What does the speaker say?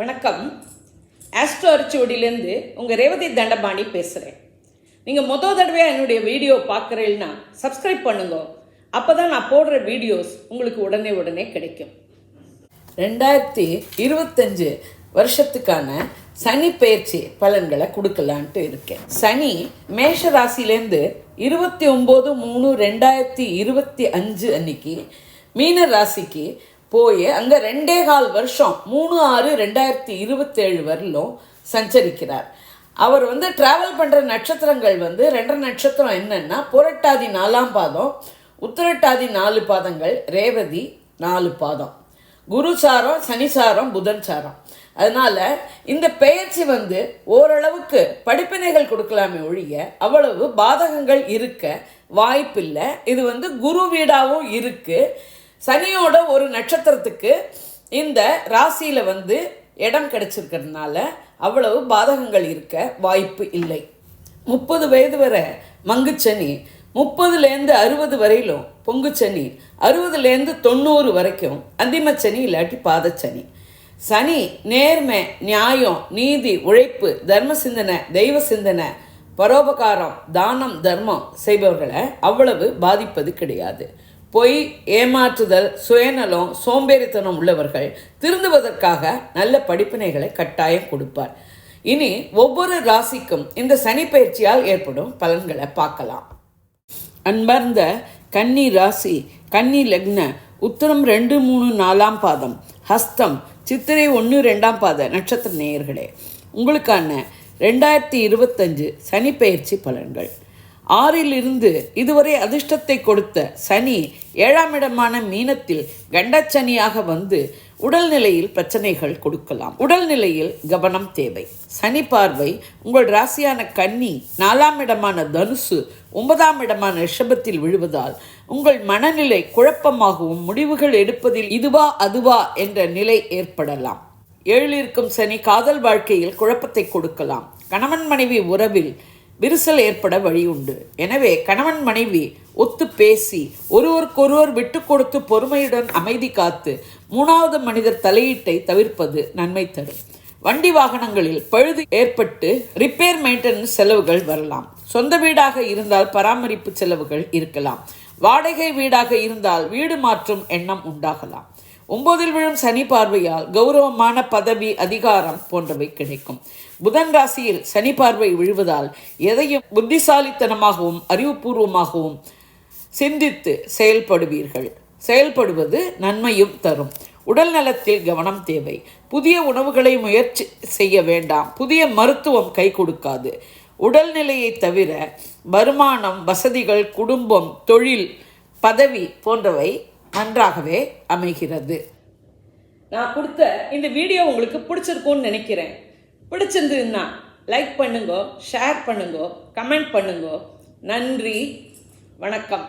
வணக்கம். ஆஸ்ட்ரோ அரிச்சுவடியிலேருந்து உங்கள் ரேவதி தண்டபாணி பேசுகிறேன். நீங்கள் தடவையாக என்னுடைய வீடியோ பார்க்குறீங்கன்னா சப்ஸ்கிரைப் பண்ணுங்க. அப்போ தான் நான் போடுற வீடியோஸ் உங்களுக்கு உடனே கிடைக்கும். 2025 வருஷத்துக்கான சனி பயிற்சி பலன்களை கொடுக்கலான்ட்டு இருக்கேன். சனி மேஷ ராசிலேருந்து 29/3/2025 அன்னைக்கு மீன ராசிக்கு போய் அங்கே 2.25 வருஷம் 3/6/2027 வரலும் சஞ்சரிக்கிறார். அவர் ட்ராவல் பண்ணுற நட்சத்திரங்கள் 2 நட்சத்திரம் என்னன்னா, புரட்டாதி 4ஆம் பாதம், உத்திரட்டாதி 4 பாதங்கள், ரேவதி 4 பாதம். குரு சாரம், சனி சாரம், புதன் சாரம். அதனால இந்த பெயர்ச்சி ஓரளவுக்கு படிப்பினைகள் கொடுக்கலாமே ஒழிய அவ்வளவு பாதகங்கள் இருக்க வாய்ப்பில்லை. இது குரு வீடாகவும் இருக்கு. சனியோட ஒரு நட்சத்திரத்துக்கு இந்த ராசியில் இடம் கிடைச்சிருக்கிறதுனால அவ்வளவு பாதகங்கள் இருக்க வாய்ப்பு இல்லை. 30 வயது வரை மங்குச்சனி, 30லேருந்து 60 வரையிலும் பொங்குச்சனி, 60லேருந்து 90 வரைக்கும் அந்திமச்சனி இல்லாட்டி பாதச்சனி. சனி நேர்மை, நியாயம், நீதி, உழைப்பு, தர்ம சிந்தனை, தெய்வ சிந்தனை, பரோபகாரம், தானம், தர்மம் செய்பவர்களை அவ்வளவு பாதிப்பது கிடையாது. பொய், ஏமாற்றுதல், சுயநலம், சோம்பேறித்தனம் உள்ளவர்கள் திருந்துவதற்காக நல்ல படிப்பினைகளை கட்டாயம் கொடுப்பார். இனி ஒவ்வொரு ராசிக்கும் இந்த சனி பயிற்சியால் ஏற்படும் பலன்களை பார்க்கலாம். அன்பார்ந்த கன்னி ராசி, கன்னி லக்ன, உத்திரம் 2, 3, 4ஆம் பாதம், ஹஸ்தம், சித்திரை 1, 2ஆம் பாத நட்சத்திர நேயர்களே, உங்களுக்கான 2025 சனி பயிற்சி பலன்கள். 6லிருந்து இதுவரை அதிர்ஷ்டத்தை கொடுத்த சனி 7ஆம் இடமான மீனத்தில் கண்டச்சனியாக உடல்நிலையில் பிரச்சனைகள் கொடுக்கலாம். உடல்நிலையில் கவனம் தேவை. சனி பார்வை உங்கள் ராசியான கன்னி, 4ஆம் இடமான தனுசு, 9ஆம் இடமான ரிஷபத்தில் விழுவதால் உங்கள் மனநிலை குழப்பமாகவும் முடிவுகள் எடுப்பதில் இதுவா அதுவா என்ற நிலை ஏற்படலாம். 7ல் இருக்கும் சனி காதல் வாழ்க்கையில் குழப்பத்தை கொடுக்கலாம். கணவன் மனைவி உறவில் விரிசல் ஏற்பட வழி உண்டு. எனவே கணவன் மனைவி ஒத்து பேசி ஒருவருக்கொருவர் விட்டு கொடுத்து பொறுமையுடன் அமைதி காத்து 3வது மனிதர் தலையீட்டை தவிர்ப்பது நன்மை தரும். வண்டி வாகனங்களில் பழுது ஏற்பட்டு ரிப்பேர் மெயின்டெனன்ஸ் செலவுகள் வரலாம். சொந்த வீடாக இருந்தால் பராமரிப்பு செலவுகள் இருக்கலாம். வாடகை வீடாக இருந்தால் வீடு மாற்றும் எண்ணம் உண்டாகலாம். 9ல் விழும் சனி பார்வையால் கௌரவமான பதவி, அதிகாரம் போன்றவை கிடைக்கும். புதன் ராசியில் சனி பார்வை விழுவதால் எதையும் புத்திசாலித்தனமாகவும் அறிவுபூர்வமாகவும் சிந்தித்து செயல்படுவது நன்மையும் தரும். உடல் நலத்தில் கவனம் தேவை. புதிய உணவுகளை முயற்சி செய்ய வேண்டாம். புதிய மருத்துவம் கை கொடுக்காது. உடல்நிலையை தவிர வருமானம், வசதிகள், குடும்பம், தொழில், பதவி போன்றவை நன்றாகவே அமைகிறது. நான் கொடுத்த இந்த வீடியோ உங்களுக்கு பிடிச்சிருக்கும்னு நினைக்கிறேன். பிடிச்சிருந்ததுன்னா லைக் பண்ணுங்க, ஷேர் பண்ணுங்க, கமெண்ட் பண்ணுங்க. நன்றி, வணக்கம்.